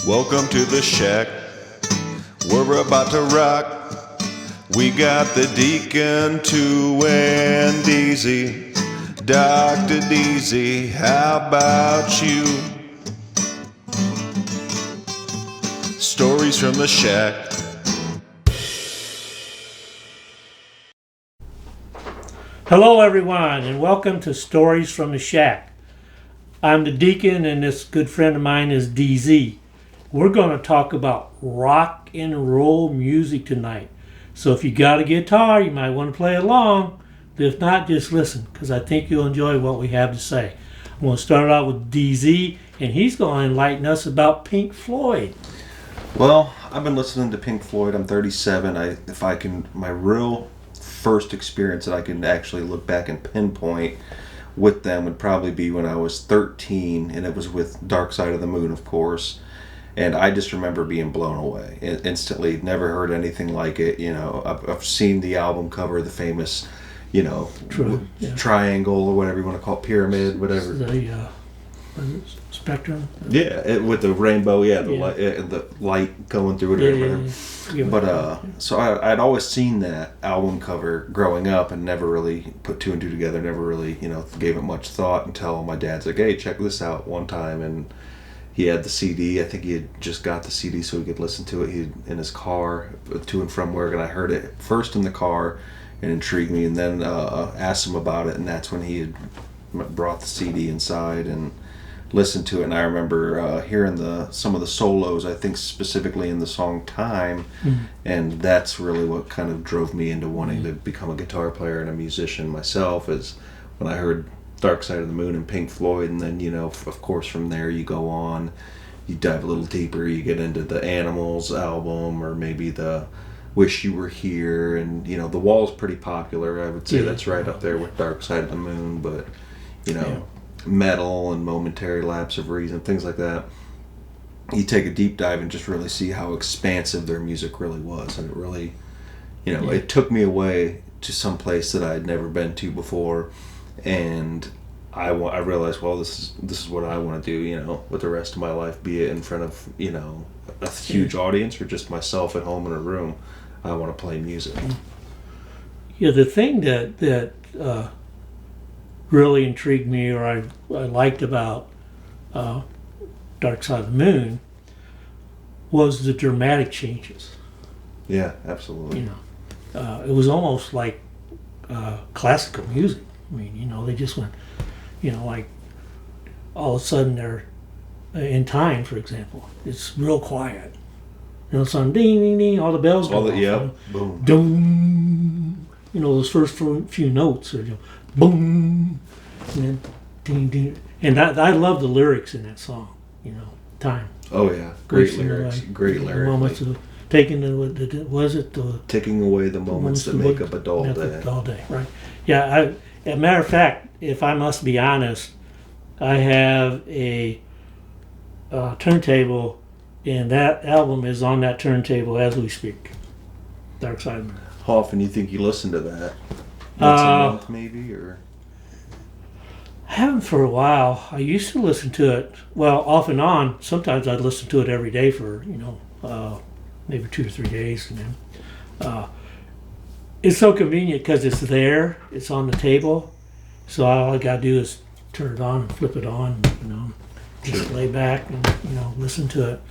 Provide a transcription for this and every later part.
Welcome to the shack. We're about to rock. We got the Deacon 2 and DZ. Dr. DZ, how about you? Stories from the shack. Hello everyone and welcome to Stories from the Shack. I'm the Deacon and this good friend of mine is DZ. We're going to talk about rock and roll music tonight. So if you got a guitar, you might want to play along. But if not, just listen because I think you'll enjoy what we have to say. I'm going to start out with DZ and he's going to enlighten us about Pink Floyd. Well, I've been listening to Pink Floyd. I'm 37. My real first experience that I can actually look back and pinpoint with them would probably be when I was 13, and it was with Dark Side of the Moon, of course. And I just remember being blown away instantly. Never heard anything like it. You know, I've seen the album cover, the famous, triangle or whatever you want to call it, pyramid, whatever. The spectrum. Yeah, with the rainbow. Yeah, the light going through it. Or whatever. So I'd always seen that album cover growing up and never really put two and two together. Never really, gave it much thought until my dad's like, "Hey, check this out," one time, and he had the CD. I think he had just got the CD so he could listen to it. He in his car to and from work, and I heard it first in the car and intrigued me, and then asked him about it, and that's when he had brought the CD inside and listened to it. And I remember hearing some of the solos, I think specifically in the song Time, and that's really what kind of drove me into wanting to become a guitar player and a musician myself, is when I heard Dark Side of the Moon and Pink Floyd. And then, of course from there you go on, you dive a little deeper, you get into the Animals album, or maybe the Wish You Were Here, and The Wall's pretty popular. I would say that's right up there with Dark Side of the Moon, but Metal and Momentary Lapse of Reason, things like that. You take a deep dive and just really see how expansive their music really was, and it really, it took me away to some place that I had never been to before, and I realized, well, this is what I want to do, with the rest of my life, be it in front of, a huge audience or just myself at home in a room. I want to play music. Yeah, the thing that really intrigued me, or I liked about Dark Side of the Moon, was the dramatic changes. Yeah, absolutely. It was almost like classical music. I mean, they just went, like all of a sudden they're in Time, for example. It's real quiet. Sudden ding, ding, ding, all the bells go off. Boom. Doom. Those first few notes are boom, and then ding, ding. And I love the lyrics in that song, Time. Oh yeah, great lyrics. Great lyrics. Moments of taking taking away the moments that make up a dull day. Dull day, right? Yeah. As a matter of fact, if I must be honest, I have a turntable, and that album is on that turntable as we speak. Dark Side of the Moon. How often do you think you listen to that? Once a month, maybe, or? I haven't for a while. I used to listen to it, off and on. Sometimes I'd listen to it every day for, maybe 2 to 3 days. And then, it's so convenient because it's there. It's on the table. So all I got to do is turn it on and flip it on, just lay back and, listen to it.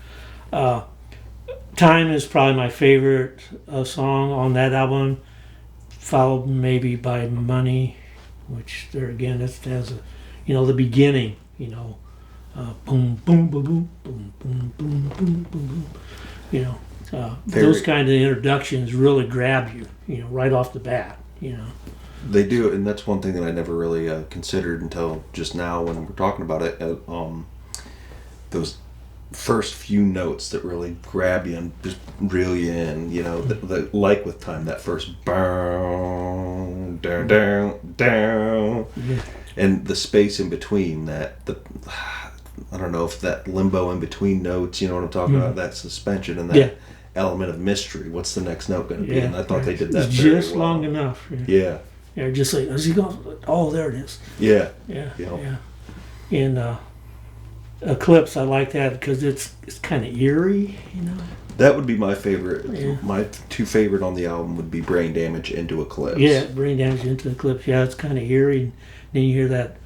Time is probably my favorite song on that album, followed maybe by Money, which there again it has the beginning, boom boom boom boom boom boom boom boom boom boom, those kind of introductions really grab you, right off the bat, They do, and that's one thing that I never really considered until just now when we're talking about it. Those first few notes that really grab you and just reel you in, like with Time, that first boom, down, down, down, and the space in between I don't know if that limbo in between notes, you know what I'm talking about, that suspension and that element of mystery. What's the next note going to be? And I thought they did that just very well. long enough. Yeah, just like, is he going? Oh, there it is. Yeah. Yeah. And Eclipse, I like that because it's kind of eerie, you know. That would be my favorite. Yeah. My two favorite on the album would be Brain Damage into Eclipse. Yeah, Brain Damage into Eclipse. Yeah, it's kind of eerie. And then you hear that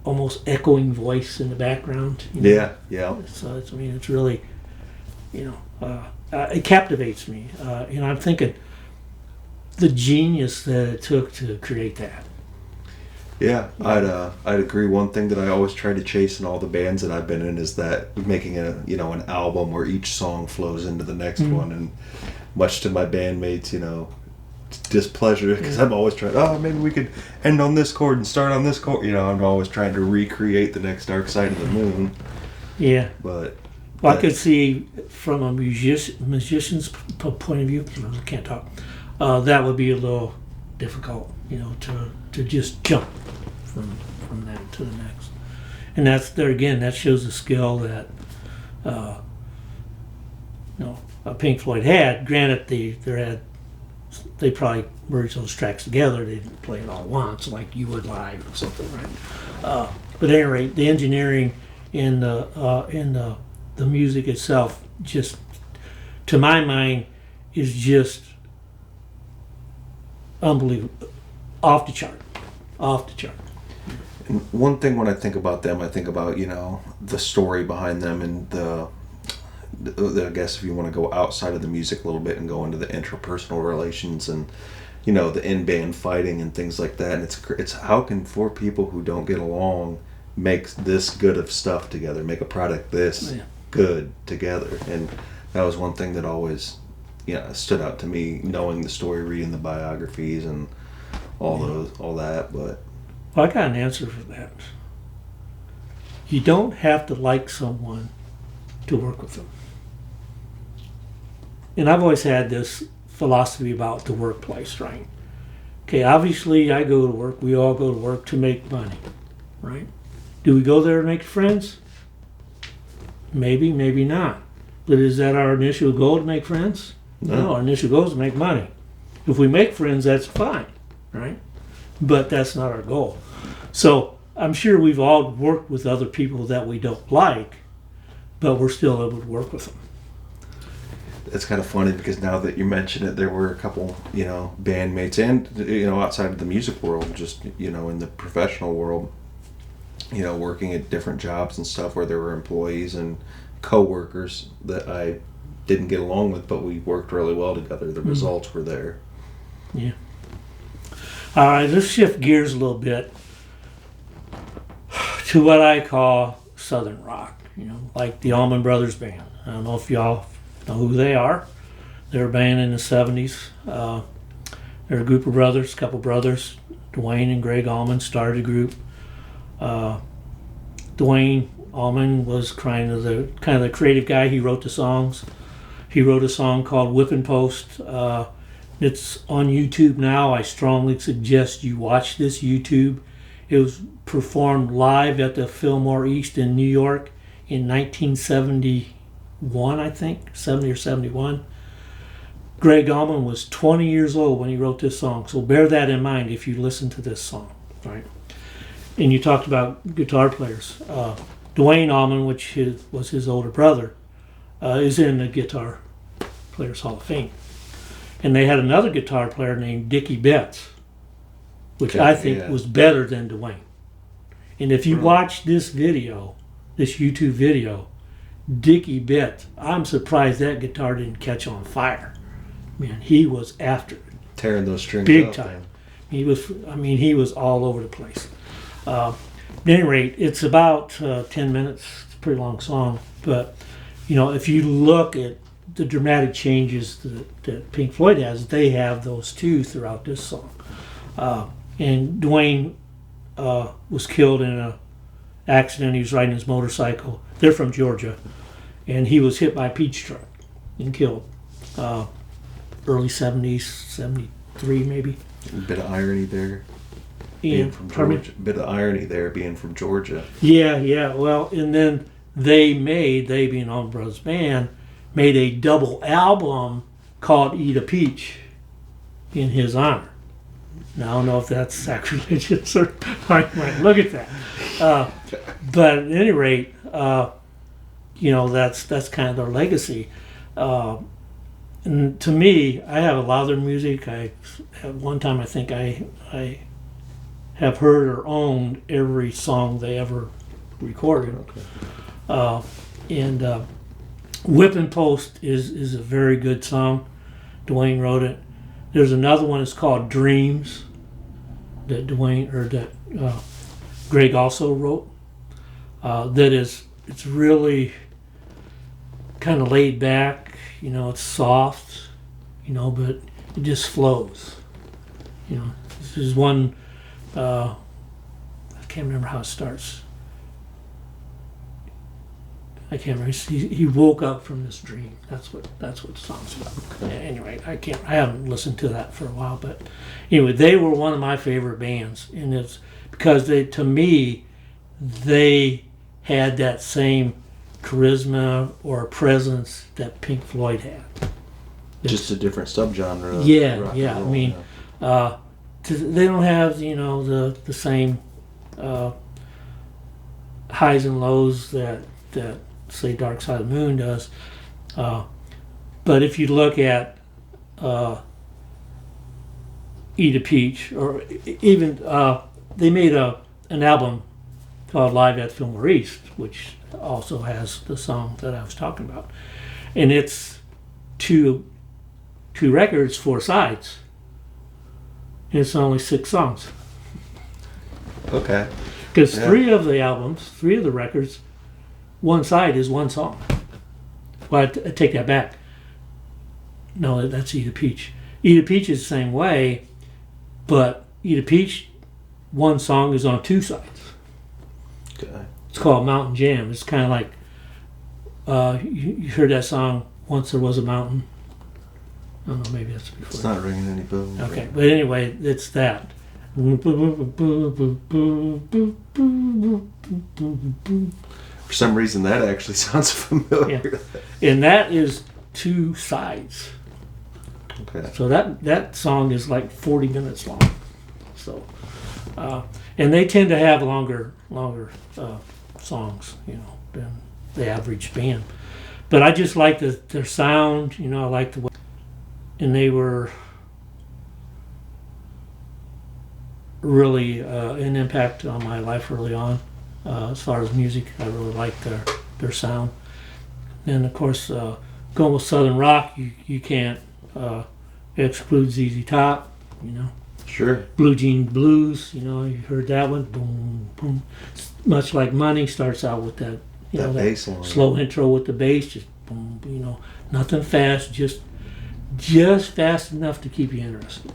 almost echoing voice in the background. You know? Yeah. So it's, I mean, it's really, you know, it captivates me. You know, I'm thinking the genius that it took to create that. Yeah, I'd agree. One thing that I always try to chase in all the bands that I've been in is that making an album where each song flows into the next one, and much to my bandmates, displeasure, because I'm always trying. Maybe we could end on this chord and start on this chord. I'm always trying to recreate the next Dark Side of the Moon. Yeah, but well, I could see from a musician's point of view. I can't talk. That would be a little difficult, to just jump from that to the next. And that's there again. That shows the skill that Pink Floyd had. Granted, they probably merged those tracks together. They didn't play it all at once like you would live or something, right? But at any rate, the engineering in the music itself, just to my mind, is just unbelievable, off the chart. And one thing when I think about them, I think about the story behind them and the I guess if you want to go outside of the music a little bit and go into the interpersonal relations and the in-band fighting and things like that. And it's how can four people who don't get along make this good of stuff together, make a product this good together. And that was one thing that always stood out to me, knowing the story, reading the biographies and all that. But well, I got an answer for that. You don't have to like someone to work with them. And I've always had this philosophy about the workplace, right? Okay, obviously I go to work, we all go to work to make money, right? Do we go there to make friends? Maybe, maybe not. But is that our initial goal, to make friends? No, our initial goal is to make money. If we make friends, that's fine, right? But that's not our goal. So I'm sure we've all worked with other people that we don't like, but we're still able to work with them. It's kind of funny because now that you mention it, there were a couple, bandmates and, outside of the music world, just, in the professional world, working at different jobs and stuff where there were employees and co-workers that I didn't get along with, but we worked really well together. The results were there. Yeah. All right, let's shift gears a little bit to what I call Southern rock, like the Allman Brothers Band. I don't know if y'all know who they are. They're a band in the 70s. They're a group of brothers, couple brothers. Dwayne and Greg Allman started a group. Dwayne Allman was kind of the creative guy. He wrote the songs. He wrote a song called Whipping Post. It's on YouTube now. I strongly suggest you watch this YouTube. It was performed live at the Fillmore East in New York in 1971, I think, 70 or 71. Greg Allman was 20 years old when he wrote this song, so bear that in mind if you listen to this song, right? And you talked about guitar players. Dwayne Allman, which was his older brother, is in the Guitar Players Hall of Fame. And they had another guitar player named Dickie Betts, which I think was better than Dwayne. And if you watch this video, this YouTube video, Dickie Betts, I'm surprised that guitar didn't catch on fire. Man, he was after it. Tearing those strings big up, time. Man. He was all over the place. At any rate, it's about 10 minutes. It's a pretty long song. But, if you look at the dramatic changes that Pink Floyd has, they have those too throughout this song. And Dwayne was killed in an accident. He was riding his motorcycle. They're from Georgia. And he was hit by a peach truck and killed. Early 70s, 73 maybe. A bit of irony there. Being from Georgia. Bit of irony there, being from Georgia. Yeah. Well, and then they being Allman Brothers Band, made a double album called Eat a Peach in his honor. Now, I don't know if that's sacrilegious or I might look at that. But at any rate, that's kind of their legacy. And to me, I have a lot of their music. At one time, I think I have heard or owned every song they ever recorded. Okay. And Whipping Post is a very good song. Dwayne wrote it. There's another one that's called Dreams that Greg also wrote. It's really kind of laid back. It's soft. But it just flows. This is one. I can't remember how it starts. I can't remember. He woke up from this dream. That's what the song's about. Okay. Anyway, I haven't listened to that for a while, but anyway, they were one of my favorite bands, and it's because to me, they had that same charisma or presence that Pink Floyd had. Just a different subgenre. Yeah, rock yeah. and I roll, mean, they don't have the same highs and lows that say Dark Side of the Moon does. But if you look at Eat a Peach, or even they made an album called Live at Fillmore East, which also has the song that I was talking about, and it's two records, 4 sides. And it's only 6 songs. Okay. Because 3 of the records, one side is 1 song. Well, I take that back. No, that's Eat a Peach. Eat a Peach is the same way, but Eat a Peach, 1 song is on 2 sides. Okay. It's called Mountain Jam. It's kind of like, you heard that song, Once There Was a Mountain? I don't know, maybe that's before. It's not ringing any bells. Okay, but anyway, it's that. For some reason, that actually sounds familiar. Yeah. And that is 2 sides. Okay. So that song is like 40 minutes long. So, and they tend to have longer songs, than the average band. But I just like their sound. I like the way, and they were really an impact on my life early on. As far as music, I really liked their sound. And of course, going with Southern rock, you can't exclude ZZ Top. Sure. Blue Jean Blues. You heard that one. Boom, boom. Much like Money starts out with that. That bass line. Slow intro with the bass, just boom. Nothing fast, just fast enough to keep you interested.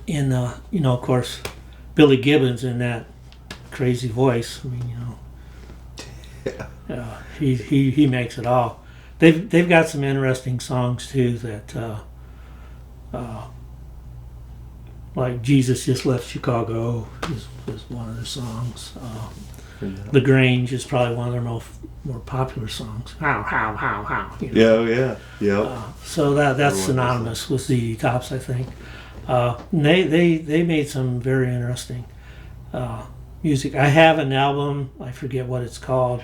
And of course, Billy Gibbons in that crazy voice. I mean, he makes it all. They've got some interesting songs too that, like Jesus Just Left Chicago is one of their songs. The Grange is probably one of their more popular songs. How. Yeah. So that's synonymous with ZZ Tops, I think. They made some very interesting music. I have an album, I forget what it's called,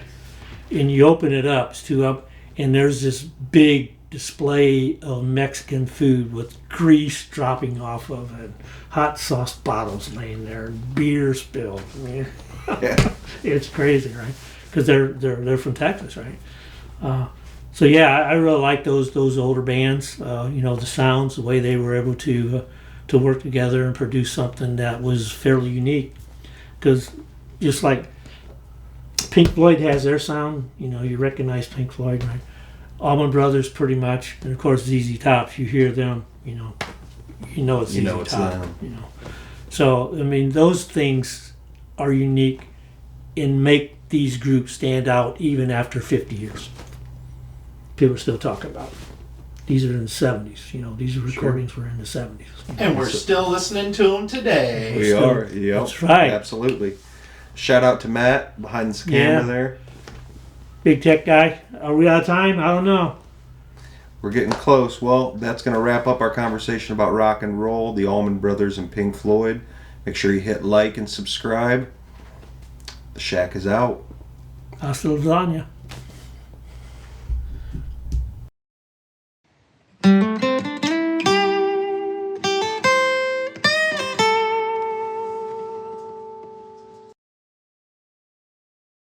and you open it up, it's 2 up, and there's this big display of Mexican food with grease dropping off of it, hot sauce bottles laying there, and beer spilled. I mean, it's crazy, right? Because they're from Texas, right? So yeah, I really like those older bands. The sounds, the way they were able to work together and produce something that was fairly unique. Because just like Pink Floyd has their sound, you recognize Pink Floyd, right? Allman Brothers, pretty much, and of course ZZ Tops. You hear them, it's ZZ Top. Them. So I mean, those things are unique and make these groups stand out even after 50 years. People are still talking about it. These are in the 70s. These recordings were in the 70s. And we're still listening to them today. We are. Yep. That's right. Absolutely. Shout out to Matt behind the camera there. Big tech guy. Are we out of time? I don't know. We're getting close. Well, that's going to wrap up our conversation about rock and roll, the Allman Brothers and Pink Floyd. Make sure you hit like and subscribe. The Shack is out. Hasta lasagna.